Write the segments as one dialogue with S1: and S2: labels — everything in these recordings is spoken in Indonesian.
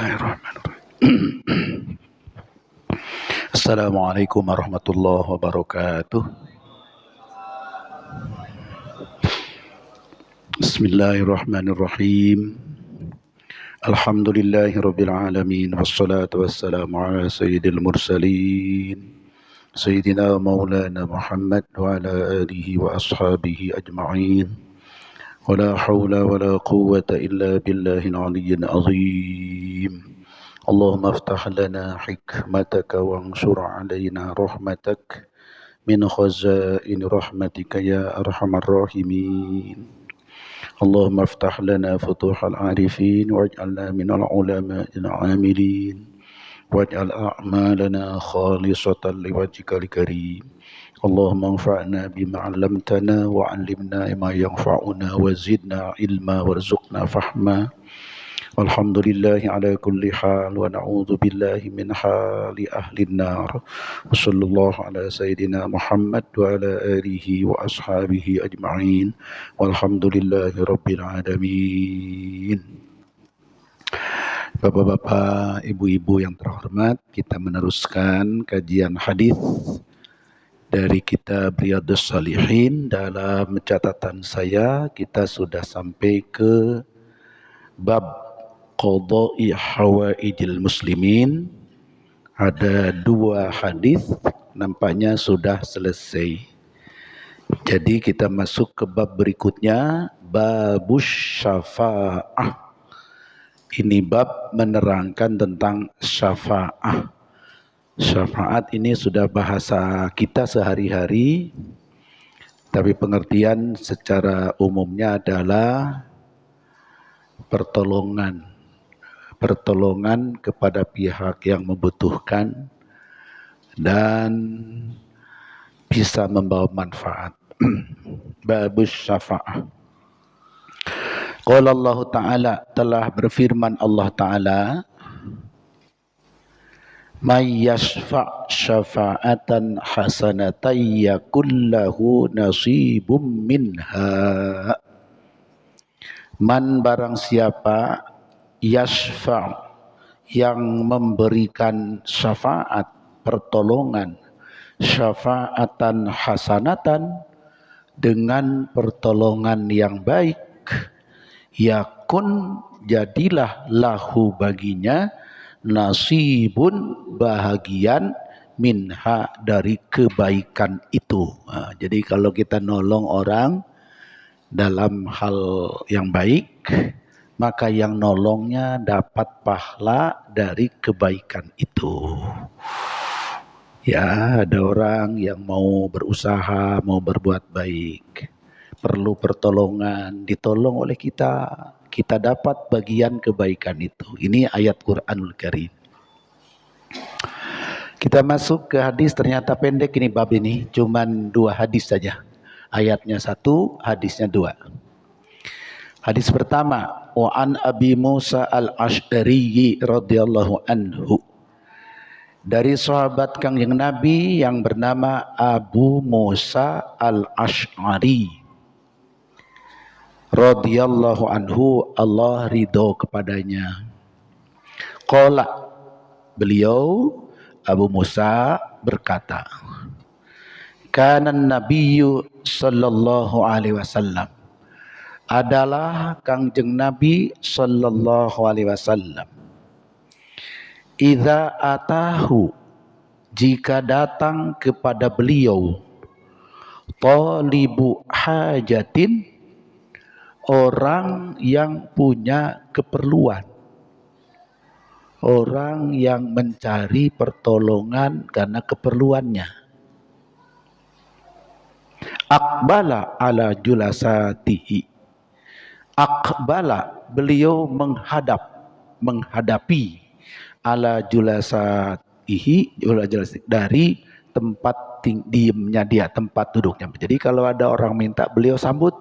S1: Bismillahirrahmanirrahim. Assalamualaikum warahmatullahi wabarakatuh. Bismillahirrahmanirrahim. Alhamdulillahirabbil alamin wassalatu wassalamu ala sayyidil mursalin sayyidina maulana Muhammad wa ala alihi wa ashabihi ajma'in. Wala haula wala quwwata illa billahil aliyyil azim. اللهم افتح لنا حكمتك وانشر علينا رحمتك من خزائن رحمتك يا أرحم الراحمين. اللهم افتح لنا فتوح العارفين واجعلنا من العلماء العاملين واجعل أعمالنا خالصة لوجهك الكريم. اللهم انفعنا بما علمتنا وعلمنا ما ينفعنا وزدنا علما وارزقنا فهما. Alhamdulillahi ala kulli hal wa na'udzu billahi min hali ahli an-nar. Wa sallallahu ala sayyidina Muhammad wa ala alihi wa ashabihi ajma'in. Walhamdulillahi rabbil alamin. Bapak-bapak, ibu-ibu yang terhormat, kita meneruskan kajian hadis dari kitab Riyadhus Shalihin. Dalam catatan saya, kita sudah sampai ke bab qada'i hawaijil muslimin. Ada 2 hadis, nampaknya sudah selesai. Jadi kita masuk ke bab berikutnya, babus syafa'ah. Ini bab menerangkan tentang syafa'ah. Syafaat ini sudah bahasa kita sehari-hari, tapi pengertian secara umumnya adalah pertolongan kepada pihak yang membutuhkan dan bisa membawa manfaat. Babus syafa'ah. Qala Allah Ta'ala, telah berfirman Allah Ta'ala, may yashfa' syafa'atan hasanatan yakul lahu nasibum minha. Man barang siapa yashfa' yang memberikan syafaat, pertolongan, syafa'atan hasanatan, dengan pertolongan yang baik, yakun jadilah lahu baginya nasibun bahagian minha dari kebaikan itu. Jadi kalau kita nolong orang dalam hal yang baik, maka yang nolongnya dapat pahala dari kebaikan itu. Ya, ada orang yang mau berusaha, mau berbuat baik, perlu pertolongan, ditolong oleh kita, kita dapat bagian kebaikan itu. Ini ayat Quranul Karim. Kita masuk ke hadis, ternyata pendek ini bab ini, cuman 2 hadis saja. Ayatnya 1, hadisnya 2. Hadis pertama, wa an Abi Musa al-Asy'ari radhiyallahu anhu. Dari sahabat Kangjeng Nabi yang bernama Abu Musa al-Asy'ari radhiyallahu anhu, Allah ridho kepadanya. Qala, beliau Abu Musa berkata, kana nabiyyu sallallahu alaihi wasallam, adalah Kangjeng Nabi sallallahu alaihi wasallam, idza atahu, jika datang kepada beliau, talibu hajatin, orang yang punya keperluan, orang yang mencari pertolongan karena keperluannya. Aqbala ala julasatihi, aqbala, beliau menghadapi ala julasatihi, dari tempat diamnya dia, tempat duduknya. Jadi kalau ada orang minta, beliau sambut.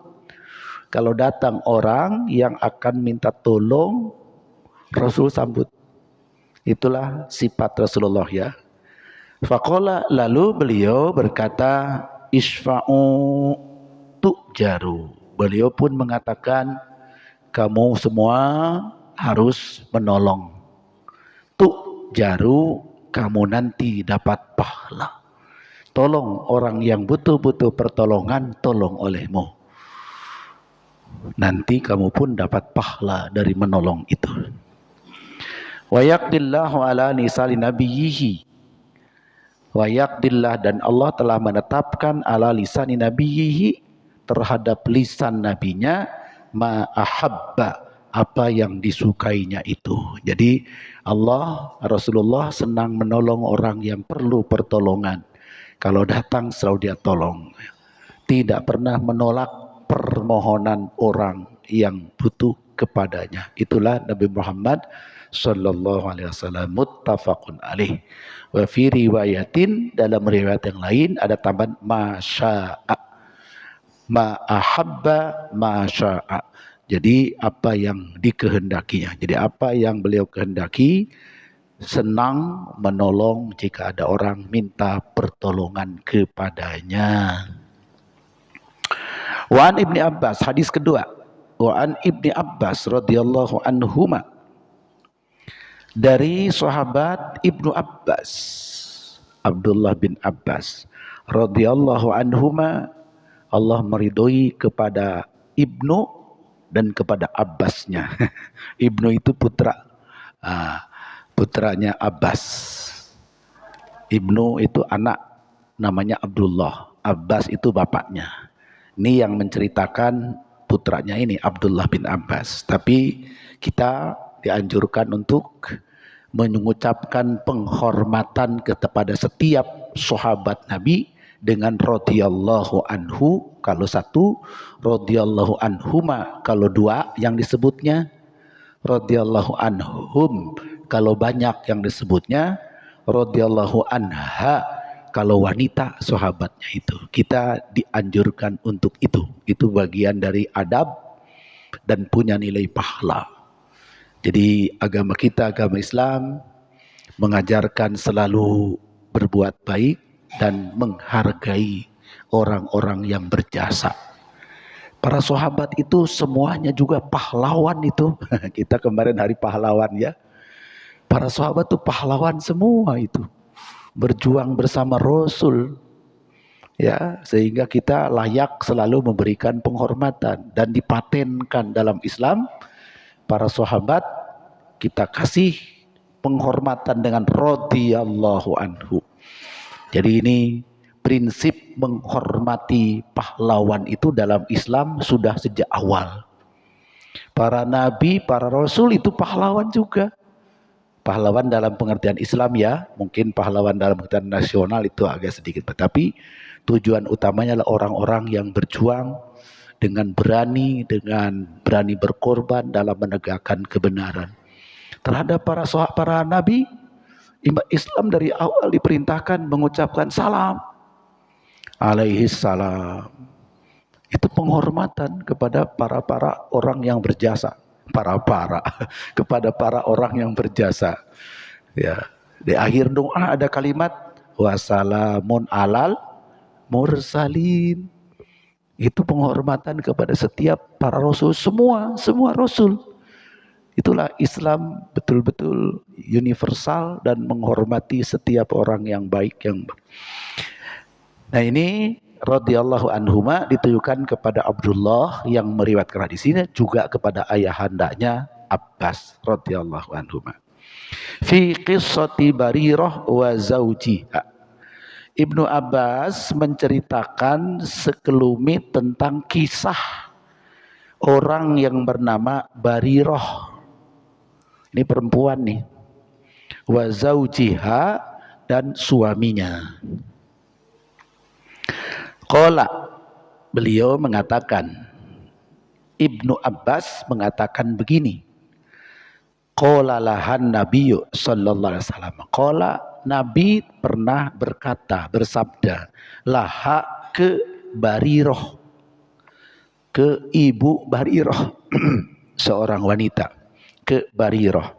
S1: Kalau datang orang yang akan minta tolong, Rasul sambut. Itulah sifat Rasulullah ya. Faqala, lalu beliau berkata, isfa'u tu'jaru. Beliau pun mengatakan, kamu semua harus menolong. jaru kamu nanti dapat pahala. Tolong orang yang butuh-butuh pertolongan, tolong olehmu. Nanti kamu pun dapat pahala dari menolong itu. Wa yaqdillahu ala lisani nabiyhi. Wa yaqdillah, dan Allah telah menetapkan ala lisani nabiyhi, terhadap lisan nabinya, ma ahabba, apa yang disukainya itu. Jadi Allah, Rasulullah senang menolong orang yang perlu pertolongan. Kalau datang selalu dia tolong. Tidak pernah menolak permohonan orang yang butuh kepadanya. Itulah Nabi Muhammad sallallahu alaihi wasallam, muttafaqun alaih. Wa fi riwayatin, dalam riwayat yang lain ada tambahan masya'a, ma ahabba masya'a. Jadi apa yang dikehendakinya. Jadi apa yang beliau kehendaki, senang menolong jika ada orang minta pertolongan kepadanya. Wa'an Ibni Abbas, hadis kedua. Wa'an Ibni Abbas radhiyallahu anhuma, dari sahabat Ibnu Abbas, Abdullah bin Abbas radhiyallahu anhuma, Allah meridhoi kepada Ibnu dan kepada Abbasnya. Ibnu itu putra, putranya Abbas. Ibnu itu anak, namanya Abdullah. Abbas itu bapaknya. Ini yang menceritakan putranya ini, Abdullah bin Abbas. Tapi kita dianjurkan untuk mengucapkan penghormatan kepada setiap sahabat Nabi dengan radhiyallahu anhu kalau satu, radhiyallahu anhuma kalau dua yang disebutnya, radhiyallahu anhum kalau banyak yang disebutnya, radhiyallahu anha kalau wanita sahabatnya itu. Kita dianjurkan untuk itu. Itu bagian dari adab dan punya nilai pahala. Jadi agama kita, agama Islam, mengajarkan selalu berbuat baik dan menghargai orang-orang yang berjasa. Para sahabat itu semuanya juga pahlawan itu. Kita kemarin hari pahlawan ya. Para sahabat itu pahlawan semua itu. Berjuang bersama Rasul. Ya, sehingga kita layak selalu memberikan penghormatan dan dipatenkan dalam Islam. Para sahabat kita kasih penghormatan dengan radhiyallahu anhu. Jadi ini prinsip menghormati pahlawan itu dalam Islam sudah sejak awal. Para nabi, para rasul itu pahlawan juga. Pahlawan dalam pengertian Islam ya, mungkin pahlawan dalam pengertian nasional itu agak sedikit. Tapi tujuan utamanya adalah orang-orang yang berjuang dengan berani berkorban dalam menegakkan kebenaran. Terhadap para nabi, Islam dari awal diperintahkan mengucapkan salam alaihi salam. Itu penghormatan kepada para orang yang berjasa, kepada para orang yang berjasa. Ya, di akhir doa ada kalimat wassalamun alal mursalin. Itu penghormatan kepada setiap para rasul, semua rasul. Itulah Islam betul-betul universal dan menghormati setiap orang yang baik Nah ini radhiyallahu anhuma ditujukan kepada Abdullah yang meriwayatkan hadis ini, juga kepada ayahandanya Abbas radhiyallahu anhuma. Fi qissati Barirah wa zaujiha. Ibnu Abbas menceritakan sekelumit tentang kisah orang yang bernama Barirah. Ini perempuan nih. Wa zaujiha, dan suaminya. Qala, beliau mengatakan, Ibnu Abbas mengatakan begini. Qala lahan nabiyyu sallallahu alaihi wasallam. Qala, Nabi pernah berkata, bersabda, laha ke Barirah, ke ibu Barirah, seorang wanita, ke Barirah.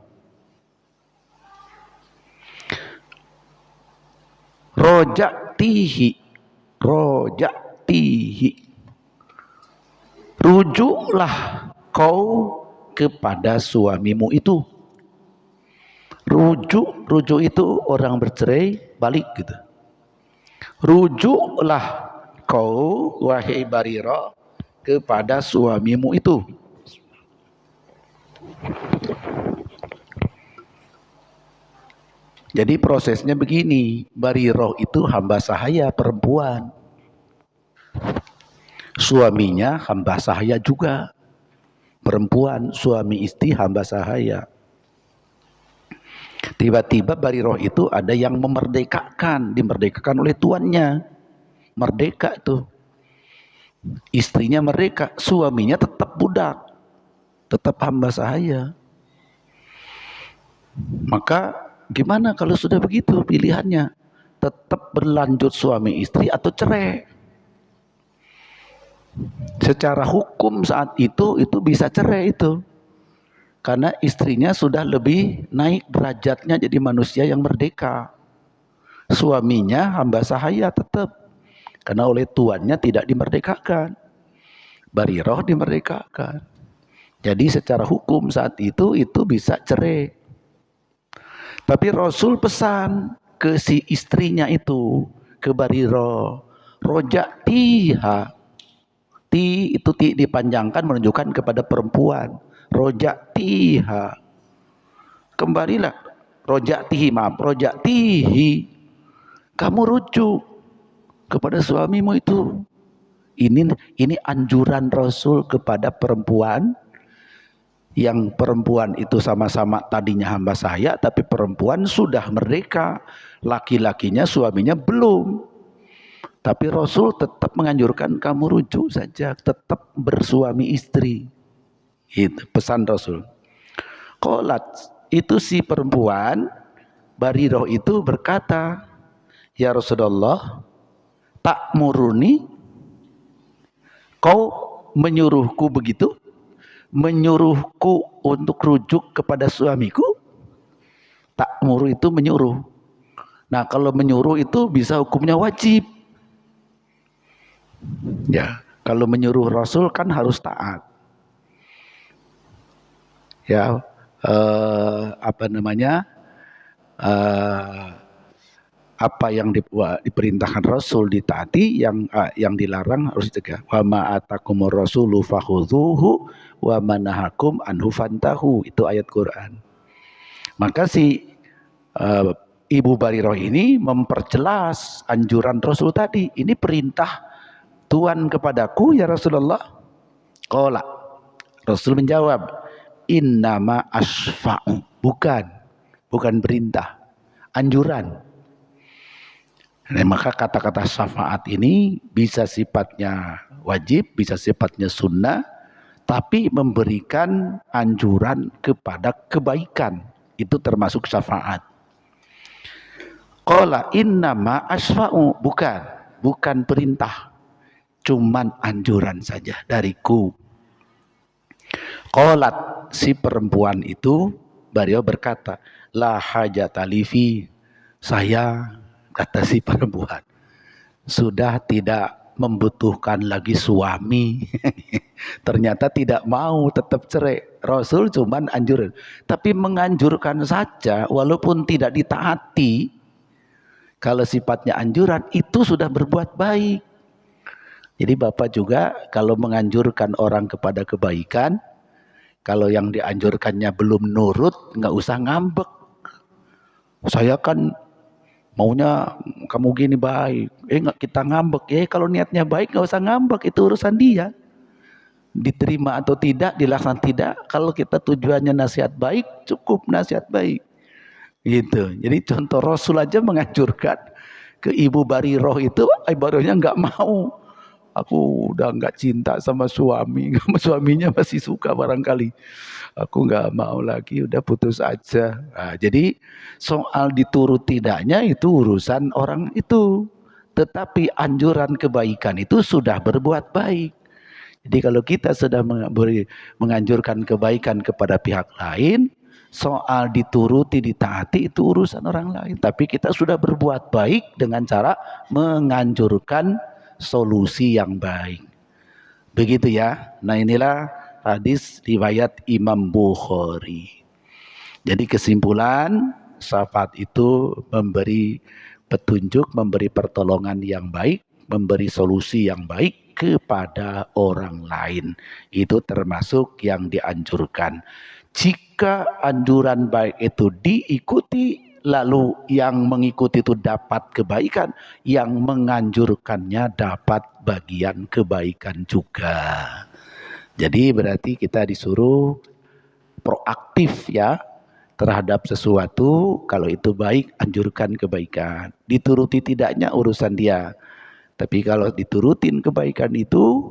S1: Roja'tihi, rujuklah kau kepada suamimu itu. Rujuk itu orang bercerai balik gitu. Rujuklah kau wahai Barirah kepada suamimu itu. Jadi prosesnya begini, Barirah itu hamba sahaya perempuan. Suaminya hamba sahaya juga. Perempuan, suami istri hamba sahaya. Tiba-tiba Barirah itu ada yang dimerdekakan oleh tuannya. Merdeka tuh. Istrinya merdeka, suaminya tetap budak. Tetap hamba sahaya. Maka gimana kalau sudah begitu pilihannya? Tetap berlanjut suami istri atau cerai? Secara hukum saat itu bisa cerai itu. Karena istrinya sudah lebih naik derajatnya jadi manusia yang merdeka. Suaminya hamba sahaya tetap. Karena oleh tuannya tidak dimerdekakan. Barirah dimerdekakan. Jadi secara hukum saat itu bisa cerai. Tapi Rasul pesan ke si istrinya itu, ke Barirah, roja'tiha. Ti dipanjangkan menunjukkan kepada perempuan. Roja'tiha. Kembalilah. Roja'tihi. Kamu rujuk kepada suamimu itu. Ini anjuran Rasul kepada perempuan, yang perempuan itu sama-sama tadinya hamba sahaya, tapi perempuan sudah merdeka, laki-lakinya suaminya belum. Tapi Rasul tetap menganjurkan kamu rujuk saja, tetap bersuami istri. Itu pesan Rasul. Qalat, itu si perempuan Barirah itu berkata, ya Rasulullah, tak muruni, kau menyuruhku begitu? Menyuruhku untuk rujuk kepada suamiku? Tak muru itu menyuruh. Nah, kalau menyuruh itu bisa hukumnya wajib. Ya, kalau menyuruh Rasul kan harus taat. Ya, apa yang diperintahkan Rasul ditaati, yang dilarang harus dicegah. Wa ma atakumur rasulu fakhudhuhu wa manahakum anhu fantahu. Itu ayat Quran. Maka si Ibu Barirah ini memperjelas anjuran Rasul tadi. Ini perintah Tuhan kepadaku ya Rasulullah. Qala, Rasul menjawab, innama asfa'u. Bukan perintah, anjuran. Nah, maka kata-kata syafaat ini bisa sifatnya wajib, bisa sifatnya sunnah, tapi memberikan anjuran kepada kebaikan. Itu termasuk syafaat. Qala innama asfa'u. Bukan perintah, cuman anjuran saja dariku. Qalat, si perempuan itu, Barirah berkata, la hajata li fi. Saya, kata si perempuan, sudah tidak membutuhkan lagi suami. Ternyata tidak mau, tetap cerai. Rasul cuman anjuran, tapi menganjurkan saja walaupun tidak ditaati. Kalau sifatnya anjuran itu sudah berbuat baik. Jadi Bapak juga kalau menganjurkan orang kepada kebaikan, kalau yang dianjurkannya belum nurut, nggak usah ngambek. Saya kan maunya kamu gini baik, nggak kita ngambek. Kalau niatnya baik nggak usah ngambek, itu urusan dia. Diterima atau tidak, dilaksanakan tidak. Kalau kita tujuannya nasihat baik, cukup nasihat baik. Gitu. Jadi contoh Rasul aja menganjurkan ke Ibu Barirah itu, Barirahnya nggak mau. Aku udah nggak cinta sama suami, sama suaminya masih suka barangkali. Aku nggak mau lagi, udah putus aja. Nah, jadi soal diturut tidaknya itu urusan orang itu. Tetapi anjuran kebaikan itu sudah berbuat baik. Jadi kalau kita sudah menganjurkan kebaikan kepada pihak lain, soal dituruti, ditaati itu urusan orang lain. Tapi kita sudah berbuat baik dengan cara menganjurkan solusi yang baik. Begitu ya. Nah, inilah hadis riwayat Imam Bukhari. Jadi kesimpulan, syafaat itu memberi petunjuk, memberi pertolongan yang baik, memberi solusi yang baik kepada orang lain. Itu termasuk yang dianjurkan. Jika anjuran baik itu diikuti, lalu yang mengikuti itu dapat kebaikan, yang menganjurkannya dapat bagian kebaikan juga. Jadi berarti kita disuruh proaktif ya terhadap sesuatu. Kalau itu baik, anjurkan kebaikan. Dituruti tidaknya urusan dia. Tapi kalau diturutin kebaikan itu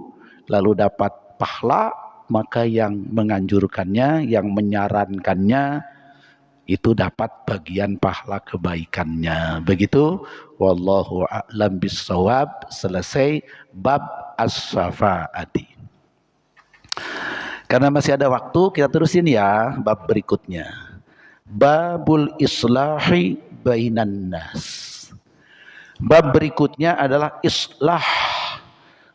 S1: lalu dapat pahala, maka yang menganjurkannya, yang menyarankannya itu dapat bagian pahala kebaikannya. Begitu, wallahu a'lam bissawab. Selesai bab as-syafaati. Karena masih ada waktu, kita terusin ya bab berikutnya. Babul islahi bainan nas. Bab berikutnya adalah islah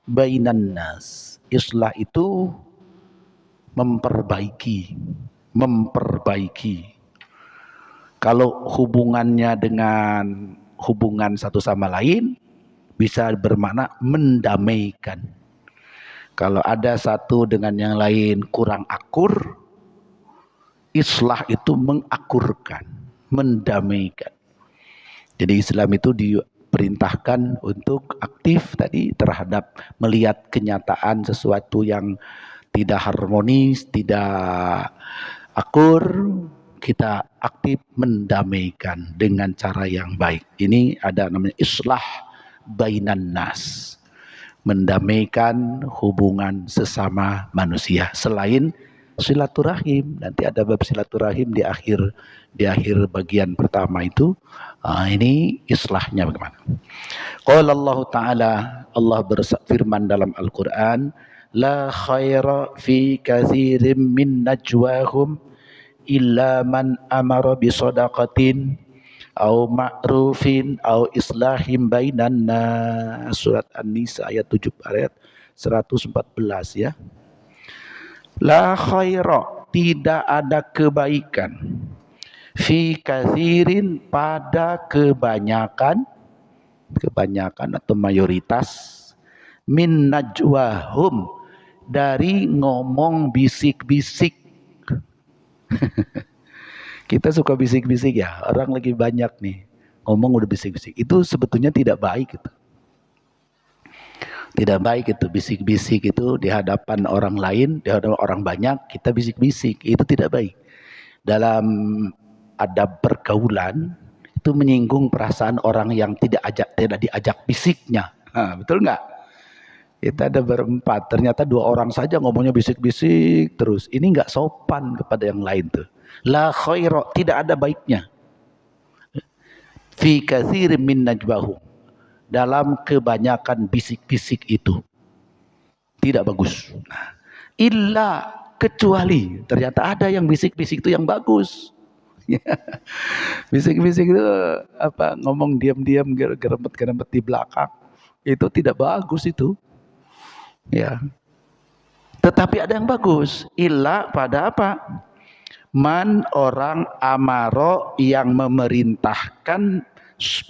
S1: bainan nas. Islah itu memperbaiki. Kalau hubungannya dengan hubungan satu sama lain bisa bermakna mendamaikan. Kalau ada satu dengan yang lain kurang akur, islah itu mengakurkan, mendamaikan. Jadi Islam itu diperintahkan untuk aktif tadi terhadap melihat kenyataan sesuatu yang tidak harmonis, tidak akur, kita aktif mendamaikan dengan cara yang baik. Ini ada namanya islah bainan nas. Mendamaikan hubungan sesama manusia selain silaturahim. Nanti ada bab silaturahim di akhir bagian pertama itu. Ini islahnya bagaimana? Qala Allah Ta'ala, Allah berfirman dalam Al-Quran, la khaira fi katsirin min najwahum illa man amara bi shadaqatin au ma'rufin au islahim bainan nas. Surat An-Nisa ayat 114 ya. La khaira, tidak ada kebaikan, fi katsirin, pada kebanyakan atau mayoritas, min najwahum, dari ngomong bisik-bisik. Kita suka bisik-bisik ya, orang lagi banyak nih ngomong udah bisik-bisik. Itu sebetulnya tidak baik itu. Tidak baik itu bisik-bisik itu di hadapan orang lain, di hadapan orang banyak kita bisik-bisik. Itu tidak baik. Dalam adab pergaulan itu menyinggung perasaan orang yang tidak diajak bisiknya. Betul nggak? Kita ada berempat, ternyata 2 orang saja ngomongnya bisik-bisik terus. Ini nggak sopan kepada yang lain tuh. La khaira, tidak ada baiknya. Fi katsirin min najwahum, dalam kebanyakan bisik-bisik itu tidak bagus. Illa, kecuali ternyata ada yang bisik-bisik itu yang bagus. Bisik-bisik itu apa, ngomong diam-diam, gerempet-gerempet di belakang, itu tidak bagus itu. Ya. Tetapi ada yang bagus. Illa, pada apa? Man, orang, amaro, yang memerintahkan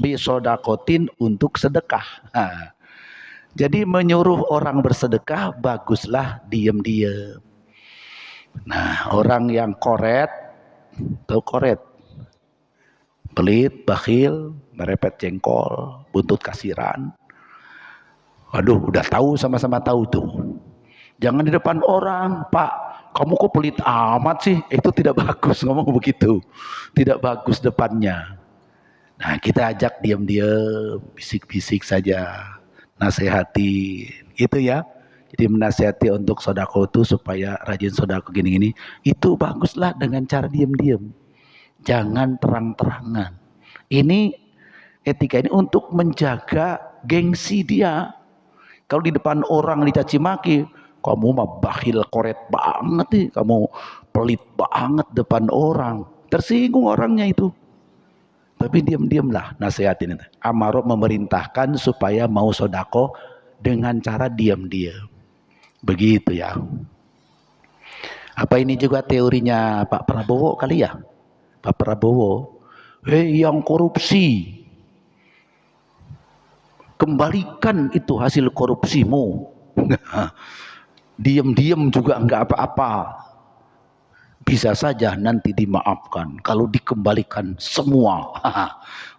S1: bisodakotin, untuk sedekah. Jadi menyuruh orang bersedekah baguslah diam-diam. Nah, orang yang koret, tahu koret, pelit, bakhil, merepet jengkol, buntut kasiran. Waduh, udah tahu, sama-sama tahu tuh. Jangan di depan orang, Pak, kamu kok pelit amat sih? Itu tidak bagus ngomong begitu. Tidak bagus depannya. Nah, kita ajak diam-diam, bisik-bisik saja, nasihati, gitu ya. Jadi menasihati untuk sodako itu supaya rajin sodako gini-gini, itu baguslah dengan cara diam-diam. Jangan terang-terangan. Ini etika ini untuk menjaga gengsi dia. Kalau di depan orang dicaci maki, kamu mah bakhil koret banget nih, kamu pelit banget depan orang, tersinggung orangnya itu. Tapi diam-diamlah nasihatin itu. Amaro, memerintahkan supaya mau sodako dengan cara diam-diam. Begitu ya. Apa ini juga teorinya Pak Prabowo kali ya? Pak Prabowo, hei yang korupsi, kembalikan itu hasil korupsimu. Diam-diam juga enggak apa-apa. Bisa saja nanti dimaafkan kalau dikembalikan semua.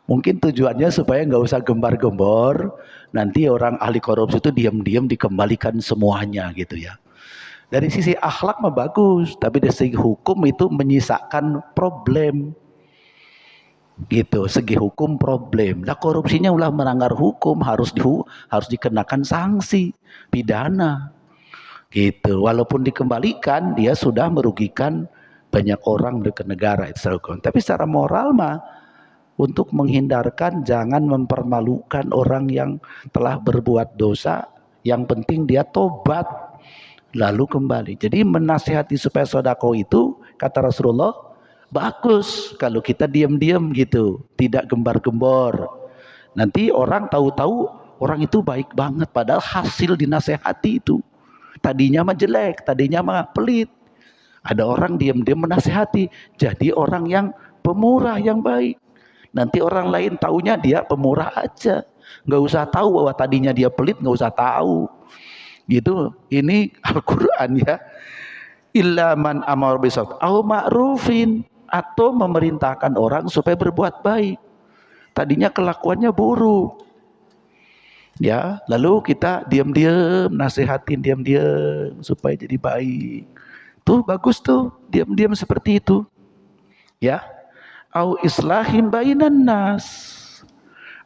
S1: Mungkin tujuannya supaya nggak usah gembar-gembor, nanti orang ahli korupsi itu diam-diam dikembalikan semuanya gitu ya. Dari sisi akhlak mah bagus, tapi dari segi hukum itu menyisakan problem. Gitu, segi hukum problem. Lah korupsinya ulah melanggar hukum, harus dikenakan sanksi pidana. Gitu. Walaupun dikembalikan, dia sudah merugikan banyak orang ke negara itu. Tapi secara moral mah untuk menghindarkan jangan mempermalukan orang yang telah berbuat dosa, yang penting dia tobat lalu kembali. Jadi menasihati supaya sodako itu kata Rasulullah bagus kalau kita diam-diam gitu, tidak gembar-gembor. Nanti orang tahu-tahu orang itu baik banget padahal hasil dinasehati itu tadinya mah jelek, tadinya mah pelit. Ada orang diam-diam menasehati, jadi orang yang pemurah yang baik. Nanti orang lain taunya dia pemurah aja, nggak usah tahu bahwa tadinya dia pelit, nggak usah tahu. Gitu. Ini Al-Quran ya. Illa man amar bisat au ma'rufin, atau memerintahkan orang supaya berbuat baik. Tadinya kelakuannya buruk. Ya, lalu kita diam-diam nasihatin diam-diam supaya jadi baik. Tuh bagus tuh, diam-diam seperti itu. Ya. Au islahin bainan nas,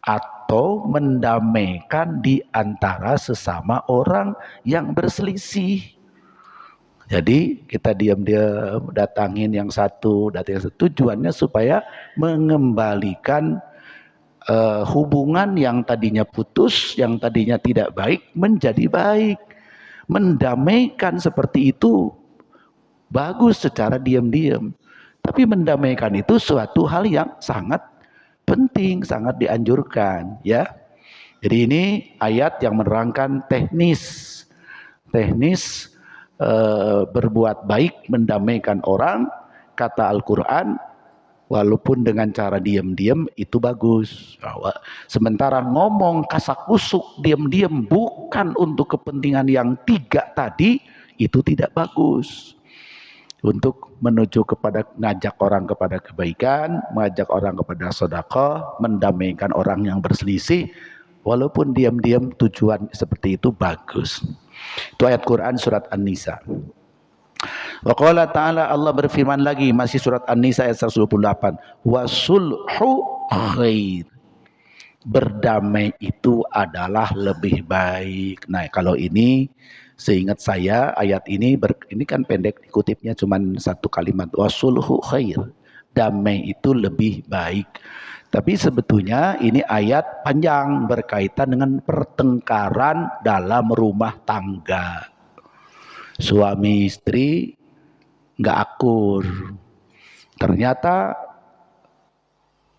S1: atau mendamaikan di antara sesama orang yang berselisih. Jadi kita diam-diam datangin yang satu, tujuannya supaya mengembalikan hubungan yang tadinya putus, yang tadinya tidak baik menjadi baik. Mendamaikan seperti itu bagus secara diam-diam. Tapi mendamaikan itu suatu hal yang sangat penting, sangat dianjurkan ya. Jadi ini ayat yang menerangkan teknis berbuat baik, mendamaikan orang. Kata Al-Quran, walaupun dengan cara diam-diam itu bagus. Sementara ngomong kasak-kusuk diam-diam bukan untuk kepentingan yang tiga tadi, itu tidak bagus. Untuk menuju kepada ngajak orang kepada kebaikan, mengajak orang kepada sedekah, mendamaikan orang yang berselisih, walaupun diam-diam tujuan seperti itu bagus. Itu ayat Quran surat An-Nisa. Wa qala ta'ala, Allah berfirman lagi masih surat An-Nisa ayat 128, wasulhu khair. Berdamai itu adalah lebih baik. Nah, kalau ini seingat saya ayat ini kan pendek, kutipnya cuma satu kalimat, wasulhu khair. Damai itu lebih baik. Tapi sebetulnya ini ayat panjang berkaitan dengan pertengkaran dalam rumah tangga. Suami istri nggak akur. Ternyata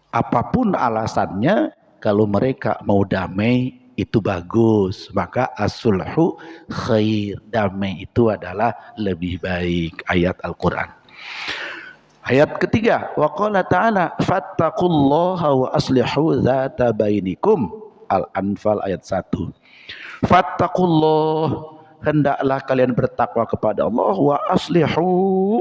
S1: apapun alasannya, kalau mereka mau damai itu bagus, maka as-sulhu khair. Damai itu adalah lebih baik. Ayat Al-Quran. Ayat ketiga, wa qala ta'ala fattaqullaha wa aslihu dzata bainikum. Al-Anfal ayat 1. Fattaqullah, hendaklah kalian bertakwa kepada Allah, wa aslihu,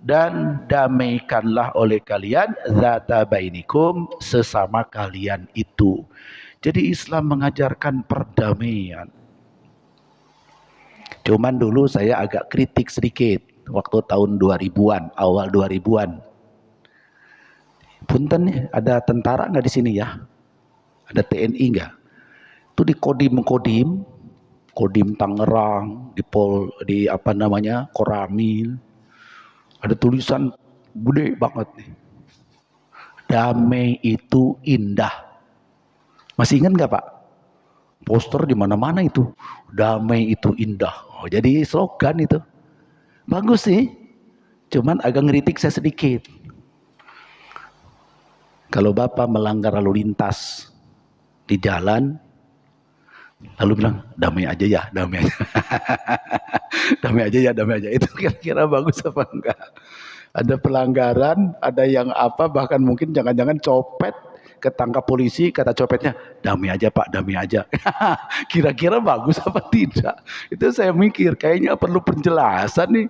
S1: dan damaikanlah oleh kalian dzata bainikum, sesama kalian itu. Jadi Islam mengajarkan perdamaian. Cuman dulu saya agak kritik sedikit waktu tahun 2000-an, awal 2000-an. Punten, ada tentara nggak di sini ya? Ada TNI nggak? Itu di Kodim Tangerang, di apa namanya, Koramil. Ada tulisan gede banget nih. Damai itu indah. Masih ingat nggak Pak? Poster di mana-mana itu. Damai itu indah. Oh, jadi slogan itu. Bagus sih. Cuman agak ngeritik saya sedikit. Kalau Bapak melanggar lalu lintas di jalan, lalu bilang damai aja ya, damai aja. Damai aja ya, damai aja. Itu kira-kira bagus apa enggak? Ada pelanggaran, ada yang apa, bahkan mungkin jangan-jangan copet, ketangkap polisi, kata copetnya, damai aja Pak, damai aja. Kira-kira bagus apa tidak? Itu saya mikir, kayaknya perlu penjelasan nih.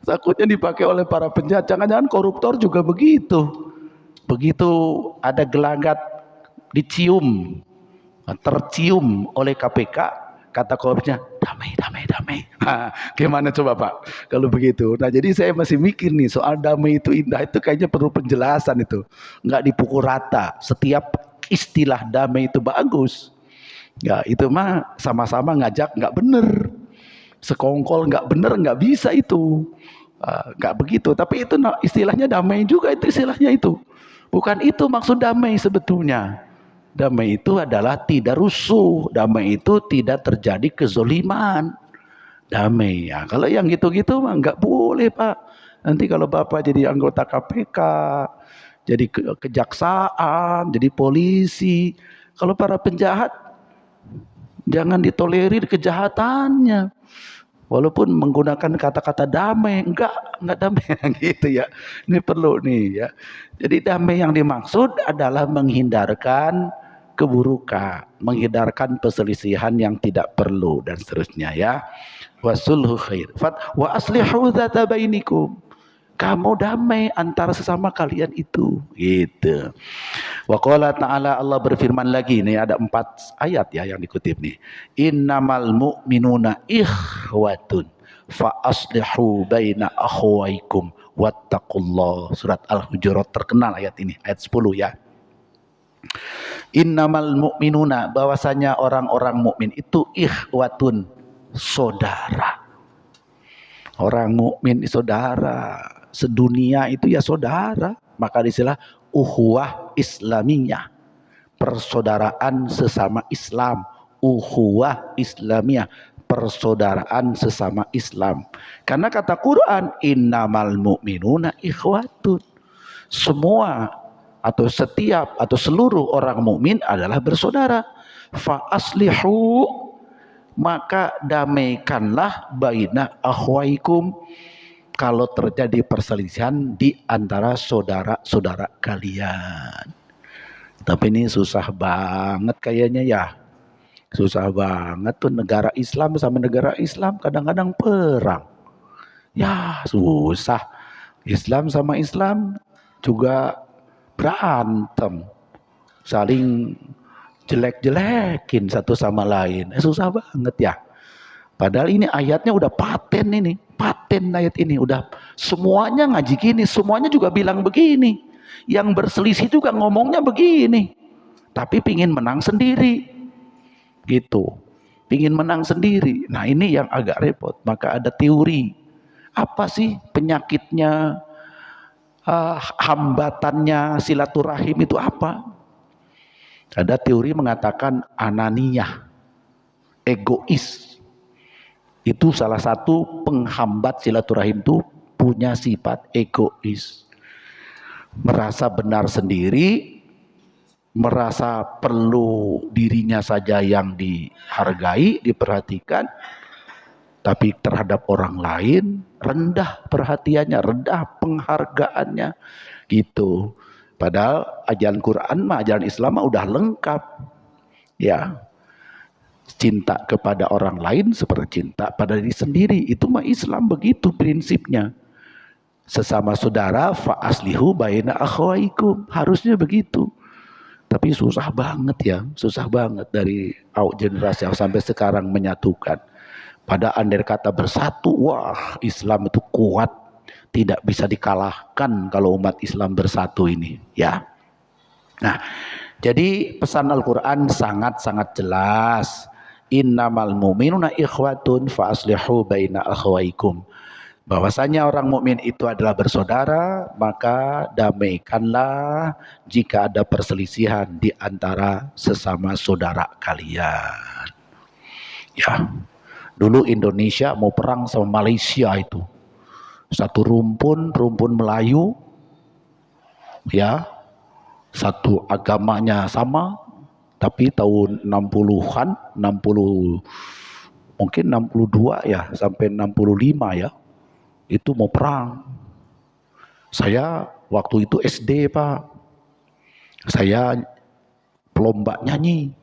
S1: Takutnya dipakai oleh para penjahat. Jangan-jangan koruptor juga begitu. Begitu ada gelagat dicium, tercium oleh KPK, kata korupsnya damai, damai, damai. Gimana coba Pak kalau begitu? Nah jadi saya masih mikir nih, soal damai itu indah itu kayaknya perlu penjelasan itu, nggak dipukul rata. Setiap istilah damai itu bagus, ya itu mah sama-sama ngajak nggak bener, sekongkol nggak bener, nggak bisa itu. Nggak begitu, tapi itu istilahnya damai juga, itu istilahnya itu. Bukan itu maksud damai sebetulnya. Damai itu adalah tidak rusuh, damai itu tidak terjadi kezoliman. Damai ya. Kalau yang gitu-gitu mah nggak boleh Pak. Nanti kalau Bapak jadi anggota KPK, jadi kejaksaan, jadi polisi, kalau para penjahat jangan ditolerir kejahatannya. Walaupun menggunakan kata-kata damai, enggak damai gitu ya. Ini perlu nih ya. Jadi damai yang dimaksud adalah menghindarkan keburukan, menghindarkan perselisihan yang tidak perlu dan seterusnya ya. Wasulhu khair. Wa aslihu dzata bainikum. Kamu damai antara sesama kalian itu, gitu. Wa qala ta'ala, Allah berfirman lagi, nih ada 4 ayat ya yang dikutip nih. Innamal mu'minuna ikhwatun fa aslihu baina akhwaikum wattaqullah. Surat Al-Hujurat, terkenal ayat ini, ayat 10 ya. Innamal mu'minuna, bahwasanya orang-orang mukmin itu ikhwatun, saudara. Orang mukmin saudara, sedunia itu ya saudara. Maka istilah ukhuwah islamiyah, persaudaraan sesama Islam. Ukhuwah islamiyah, persaudaraan sesama Islam. Karena kata Quran, innamal mu'minuna ikhwatun. Semua atau setiap atau seluruh orang mukmin adalah bersaudara. Fa aslihu, maka damaikanlah baina akhwaikum, kalau terjadi perselisihan di antara saudara-saudara kalian. Tapi ini susah banget kayaknya ya. Susah banget tuh, negara Islam sama negara Islam kadang-kadang perang. Ya susah. Islam sama Islam juga berantem. Saling jelek-jelekin satu sama lain. Susah banget ya. Padahal ini ayatnya udah paten ini. Paten ayat ini. Udah semuanya ngaji gini. Semuanya juga bilang begini. Yang berselisih juga ngomongnya begini. Tapi pingin menang sendiri. Gitu. Pingin menang sendiri. Nah ini yang agak repot. Maka ada teori. Apa sih penyakitnya, hambatannya silaturahim itu apa? Ada teori mengatakan ananiyah, egois. Itu salah satu penghambat silaturahim, itu punya sifat egois. Merasa benar sendiri, merasa perlu dirinya saja yang dihargai, diperhatikan. Tapi terhadap orang lain rendah perhatiannya, rendah penghargaannya. Gitu. Padahal ajaran Quran mah, ajaran Islam mah udah lengkap. Ya. Cinta kepada orang lain seperti cinta pada diri sendiri. Itu mah Islam begitu prinsipnya. Sesama saudara fa aslihu baina akhwaikum. Harusnya begitu. Tapi susah banget ya, susah banget dari generasi yang sampai sekarang menyatukan. Pada andai kata bersatu, wah Islam itu kuat. Tidak bisa dikalahkan kalau umat Islam bersatu ini ya. Nah jadi pesan Al-Quran sangat-sangat jelas. Innamal mu'minuna ikhwatun fa aslihu baina akhwaikum. Bahwasanya orang mukmin itu adalah bersaudara, maka damaikanlah jika ada perselisihan di antara sesama saudara kalian. Ya. Dulu Indonesia mau perang sama Malaysia itu. Satu rumpun Melayu, ya, satu agamanya sama, tapi tahun 60-an, 60, mungkin 62 ya, sampai 65 ya, itu mau perang. Saya waktu itu SD, Pak. Saya lomba nyanyi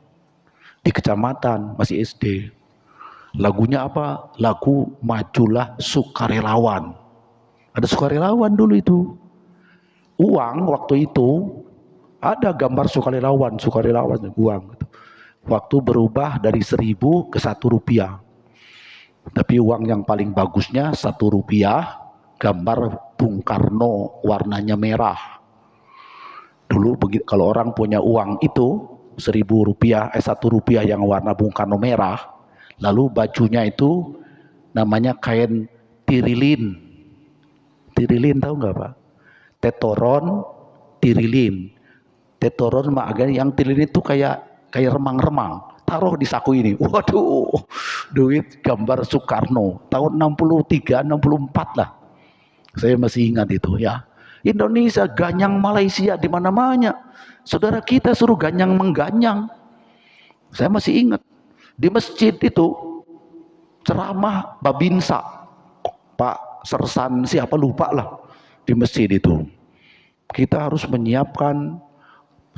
S1: di kecamatan, masih SD. Lagunya apa? Lagu Majulah Sukarelawan. Ada sukarelawan dulu itu. Uang waktu itu ada gambar sukarelawan, sukarelawan uang. Waktu berubah dari 1.000 ke 1 rupiah. Tapi uang yang paling bagusnya 1 rupiah, gambar Bung Karno warnanya merah. Dulu kalau orang punya uang itu 1.000 rupiah, 1 rupiah yang warna Bung Karno merah, lalu bajunya itu namanya kain tirilin. Tirilin tahu nggak, Pak? Tetoron, tirilin. Tetoron yang tirilin itu kayak remang-remang. Taruh di saku ini. Waduh, duit gambar Soekarno tahun 63, 64 lah. Saya masih ingat itu ya. Indonesia ganyang Malaysia di mana-mana. Saudara kita suruh ganyang mengganyang. Saya masih ingat di masjid itu ceramah Babinsa, Pak Sersan siapa lupa lah, di masjid itu. Kita harus menyiapkan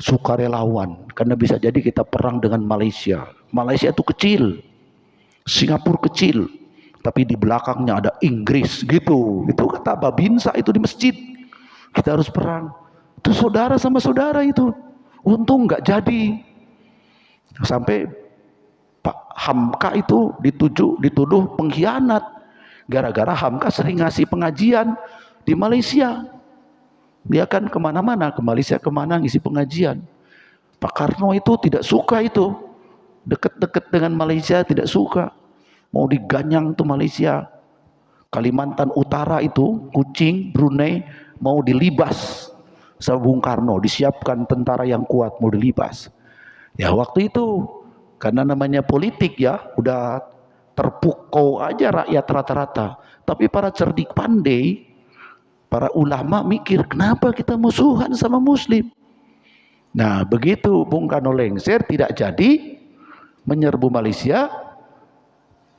S1: sukarelawan karena bisa jadi kita perang dengan Malaysia. Malaysia itu kecil, Singapura kecil, tapi di belakangnya ada Inggris gitu. Itu kata Babinsa itu di masjid. Kita harus perang. Itu saudara sama saudara itu. Untung nggak jadi. Sampai Pak Hamka itu dituduh pengkhianat. Gara-gara Hamka sering ngasih pengajian di Malaysia. Dia kan kemana-mana, ke Malaysia kemana ngisi pengajian. Pak Karno itu tidak suka itu. Deket-deket dengan Malaysia tidak suka. Mau diganyang tuh Malaysia. Kalimantan Utara itu, Kuching, Brunei, mau dilibas sama Bung Karno. Disiapkan tentara yang kuat, mau dilibas. Ya waktu itu, karena namanya politik ya, udah terpukau aja rakyat rata-rata. Tapi para cerdik pandai, para ulama mikir, kenapa kita musuhan sama Muslim? Nah, begitu Bung Karno lengser, tidak jadi menyerbu Malaysia,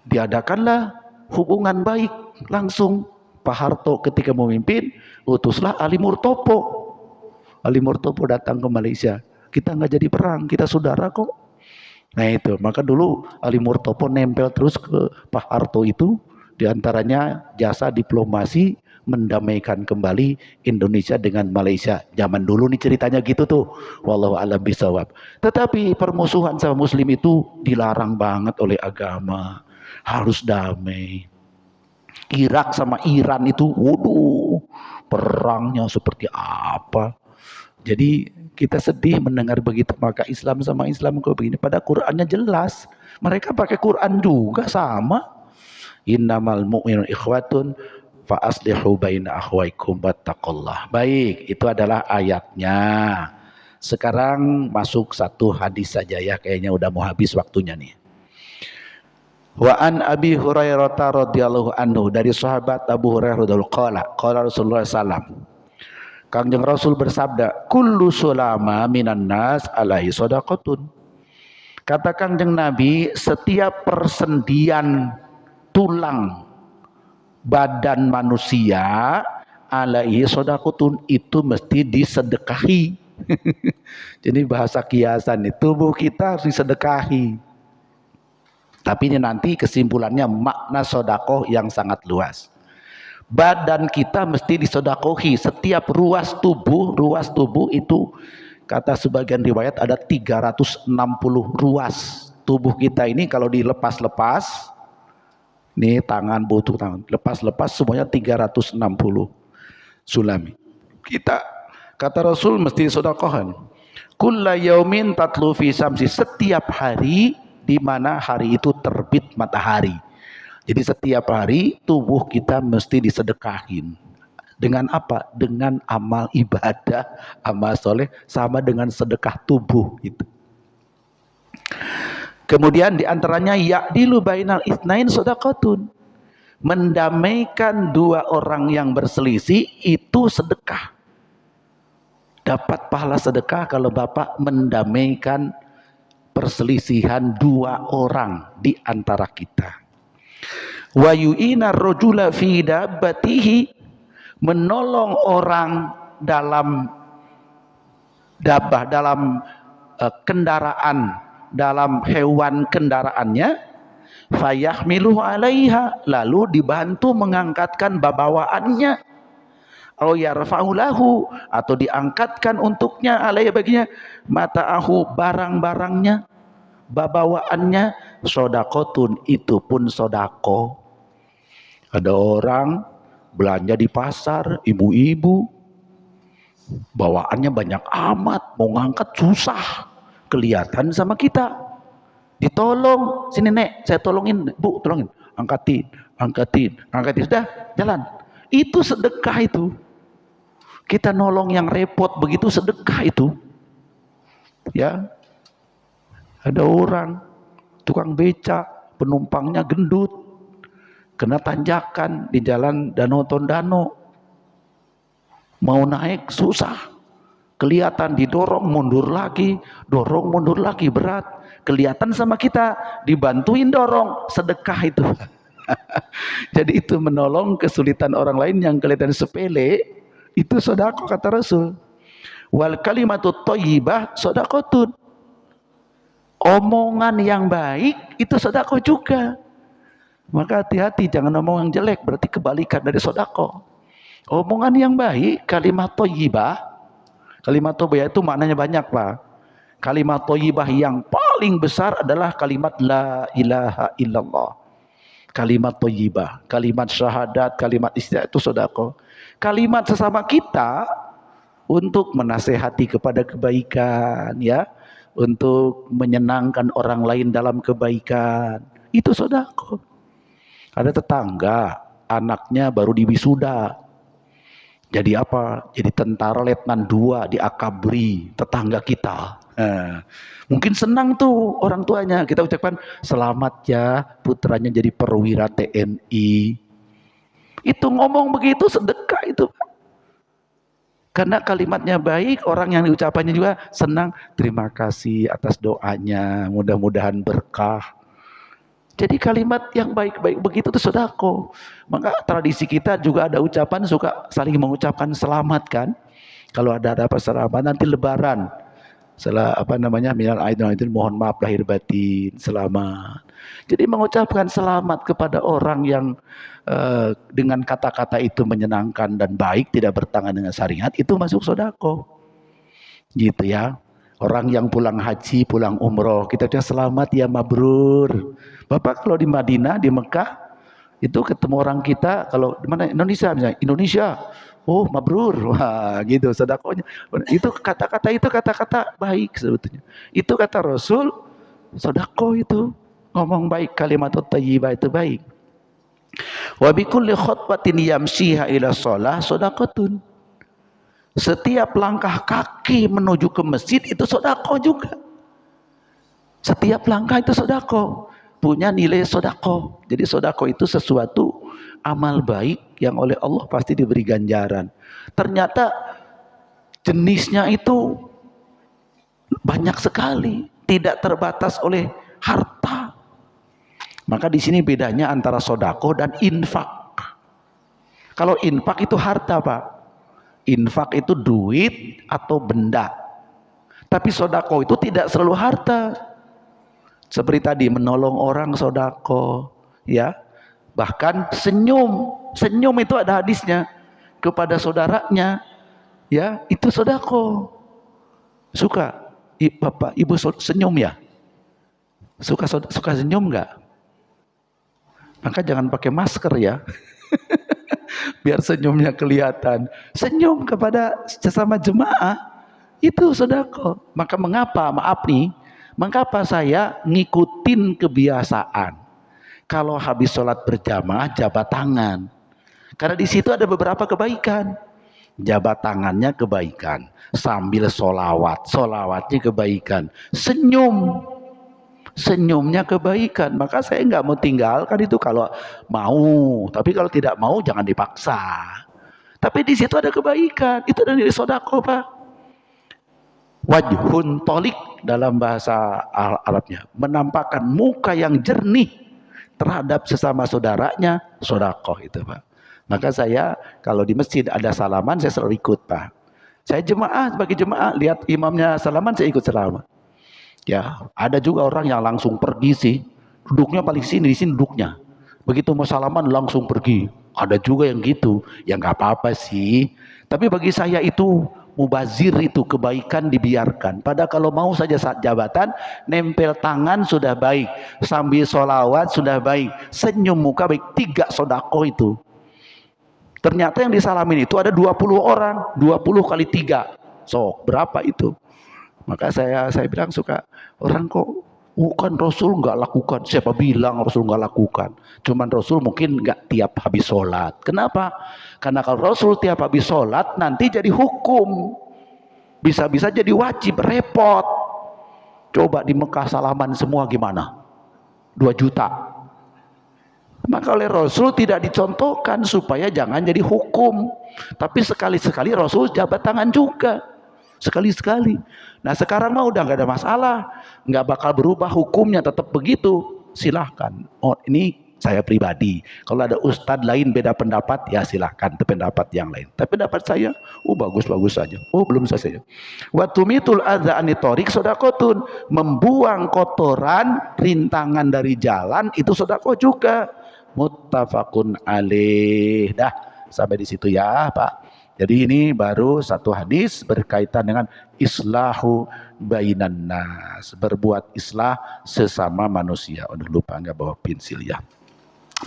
S1: diadakanlah hubungan baik langsung. Pak Harto ketika memimpin, utuslah Ali Murtopo. Ali Murtopo datang ke Malaysia. Kita nggak jadi perang, kita saudara kok. Nah itu, maka dulu Ali Murtopo nempel terus ke Pak Harto itu, diantaranya jasa diplomasi, mendamaikan kembali Indonesia dengan Malaysia. Zaman dulu nih ceritanya gitu tuh. Wallahu a'lam bishawab. Tetapi permusuhan sama Muslim itu dilarang banget oleh agama. Harus damai. Irak sama Iran itu, waduh, perangnya seperti apa. Jadi kita sedih mendengar begitu. Maka Islam sama Islam kok begini. Pada Qur'annya jelas. Mereka pakai Qur'an juga sama. Innamal mu'minun ikhwatun fa aslihu baina akhwaikum wattaqullah. Baik, itu adalah ayatnya. Sekarang masuk satu hadis saja ya, kayaknya udah mau habis waktunya nih. Wa an Abi Hurairah radhiyallahu anhu, dari sahabat Abu Hurairah radhiyallahu qala Rasulullah sallam. Kangjeng Rasul bersabda, kullu sulama minan nas alaihi shadaqatun. Kata Kangjeng Nabi, setiap persendian tulang badan manusia alaihi shadaqatun, itu mesti disedekahi. Jadi bahasa kiasan itu, tubuh kita harus disedekahi. Tapi ini nanti kesimpulannya makna sodakoh yang sangat luas. Badan kita mesti disodakohi. Setiap ruas tubuh itu, kata sebagian riwayat ada 360 ruas tubuh kita ini. Kalau dilepas-lepas, nih tangan, butuh tangan, lepas-lepas semuanya 360 sulami. Kita, kata Rasul, mesti sodakohan. Kulla yaumin tatlu fi samsi, setiap hari di mana hari itu terbit matahari. Jadi setiap hari tubuh kita mesti disedekahin. Dengan apa? Dengan amal ibadah, amal soleh, sama dengan sedekah tubuh itu. Kemudian diantaranya ya'dilu bainal itsnain shadaqatun. Mendamaikan dua orang yang berselisih itu sedekah. Dapat pahala sedekah kalau Bapak mendamaikan perselisihan dua orang di antara kita. Wa yu'ina rajula fi dabbatihi, menolong orang dalam dabah, dalam kendaraan, dalam hewan kendaraannya, fayahmiluhu alaiha, lalu dibantu mengangkatkan bawaannya, au yarfa'u lahu, atau diangkatkan untuknya, alaihi baginya, mata'ahu, barang-barangnya, bawaannya, sodakotun, itu pun sodako. Ada orang belanja di pasar, ibu-ibu bawaannya banyak amat, mau ngangkat susah, kelihatan sama kita, ditolong, sini nek saya tolongin, bu tolongin, angkatin, sudah jalan. Itu sedekah itu. Kita nolong yang repot begitu sedekah itu. Ya, ada orang tukang becak, penumpangnya gendut, kena tanjakan di jalan Danau Tondano, mau naik susah, kelihatan, didorong mundur lagi, berat, kelihatan sama kita, dibantuin dorong, sedekah itu. Jadi itu menolong kesulitan orang lain yang kelihatan sepele, itu sedekah kata Rasul. Wal kalimatut thayyibah sedekatun, omongan yang baik itu sedekah juga. Maka hati-hati, jangan ngomong yang jelek, berarti kebalikan dari sedekah. Omongan yang baik, kalimat thayyibah. Kalimat thayyibah itu maknanya banyak, Pak. Kalimat thayyibah yang paling besar adalah kalimat la ilaha illallah. Kalimat thayyibah, kalimat syahadat, kalimat istighfar itu sedekah. Kalimat sesama kita untuk menasehati kepada kebaikan, ya, untuk menyenangkan orang lain dalam kebaikan, itu sedekah. Ada tetangga, anaknya baru diwisuda. Jadi apa? Jadi tentara letnan 2 di Akabri, tetangga kita. Mungkin senang tuh orang tuanya. Kita ucapkan selamat ya putranya jadi perwira TNI. Itu ngomong begitu sedekah itu. Karena kalimatnya baik, orang yang diucapannya juga senang. Terima kasih atas doanya, mudah-mudahan berkah. Jadi kalimat yang baik-baik begitu itu sedekah. Maka tradisi kita juga ada ucapan, suka saling mengucapkan selamat kan. Kalau ada apa selamat, nanti lebaran. Minal aidin, mohon maaf lahir batin, selamat. Jadi mengucapkan selamat kepada orang yang dengan kata-kata itu menyenangkan dan baik, tidak bertentangan dengan syariat, itu masuk sedekah. Gitu ya. Orang yang pulang haji, pulang umroh, kita ucap selamat ya mabrur. Bapak kalau di Madinah, di Mekah, itu ketemu orang kita, kalau di mana Indonesia misalnya, Indonesia, oh mabrur, wah gitu sedekahnya. Itu kata-kata baik sebetulnya. Itu kata Rasul, sedekah itu ngomong baik, kalimat thayyibah itu baik. Wa bi kulli khutbatin yamshiha ila shalah sedekatun. Setiap langkah kaki menuju ke masjid itu sedekah juga. Setiap langkah itu sedekah, punya nilai sedekah. Jadi sedekah itu sesuatu amal baik yang oleh Allah pasti diberi ganjaran. Ternyata jenisnya itu banyak sekali, tidak terbatas oleh harta. Maka di sini bedanya antara sedekah dan infak. Kalau infak itu harta, Pak. Infak itu duit atau benda. Tapi sedekah itu tidak selalu harta. Seperti tadi menolong orang sedekah, ya. Bahkan senyum itu ada hadisnya, kepada saudaranya, ya, itu sedekah. Suka Bapak Ibu senyum ya? Suka senyum enggak? Maka jangan pakai masker ya. Biar senyumnya kelihatan. Senyum kepada sesama jemaah itu sedekah. Maka mengapa saya ngikutin kebiasaan kalau habis sholat berjamaah jabat tangan? Karena di situ ada beberapa kebaikan. Jabat tangannya kebaikan, sambil solawatnya kebaikan, senyumnya kebaikan. Maka saya nggak mau tinggalkan itu kalau mau, tapi kalau tidak mau jangan dipaksa. Tapi di situ ada kebaikan, itu dari sedekah, Pak. Wajhun tolik dalam bahasa Arabnya, menampakkan muka yang jernih terhadap sesama saudaranya, sedekah itu, Pak. Maka saya kalau di masjid ada salaman saya selalu ikut, Pak. Saya jemaah, sebagai jemaah lihat imamnya salaman saya ikut salaman. Ya, ada juga orang yang langsung pergi sih. Duduknya paling sini, di sini duduknya. Begitu mau salaman langsung pergi. Ada juga yang gitu. Ya nggak apa-apa sih. Tapi bagi saya itu mubazir, itu kebaikan dibiarkan. Padahal kalau mau saja saat jabatan, nempel tangan sudah baik. Sambil sholawat sudah baik. Senyum muka baik. 3 sodako itu. Ternyata yang disalamin itu ada 20 orang. 20 kali 3. So, berapa itu? Maka saya bilang suka, orang kok bukan Rasul nggak lakukan. Siapa bilang Rasul nggak lakukan? Cuman Rasul mungkin nggak tiap habis sholat. Kenapa? Karena kalau Rasul tiap habis sholat nanti jadi hukum. Bisa-bisa jadi wajib, repot. Coba di Mekah salaman semua gimana? 2 juta. Maka oleh Rasul tidak dicontohkan supaya jangan jadi hukum. Tapi sekali-sekali Rasul jabat tangan juga. Sekali-sekali. Nah sekarang mah udah nggak ada masalah. Nggak bakal berubah hukumnya, tetap begitu. Silahkan. Oh ini saya pribadi. Kalau ada ustadz lain beda pendapat, ya silahkan. Itu pendapat yang lain. Tapi pendapat saya, bagus-bagus saja. Oh belum selesai. Watumitul adza anitorik sodakotun. Membuang kotoran, rintangan dari jalan, itu sodako juga. Muttafaqun alaih. Dah sampai di situ ya Pak. Jadi ini baru satu hadis berkaitan dengan islahu bainan nas, berbuat islah sesama manusia. Aduh lupa nggak bawa pensil ya.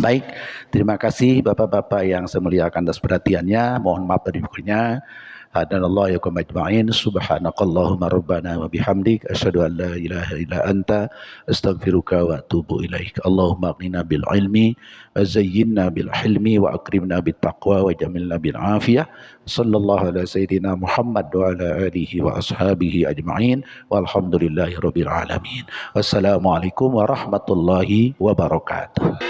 S1: Baik, terima kasih bapak-bapak yang saya muliakan atas perhatiannya. Mohon maaf dari bukunya. Hadanallahu yakum ajma'in. Subhanakallahumma rabbana wa bihamdik asyhadu an la ilaha illa anta astaghfiruka wa atubu ilaik. Allahumma aghnina bil ilmi wa zayyinna bil hilmi wa akrimna bit taqwa wa jamilna bil afiyah. Sallallahu ala sayyidina Muhammad wa ala alihi wa ashabihi ajma'in walhamdulillahi rabbil alamin. Wassalamualaikum warahmatullahi wabarakatuh.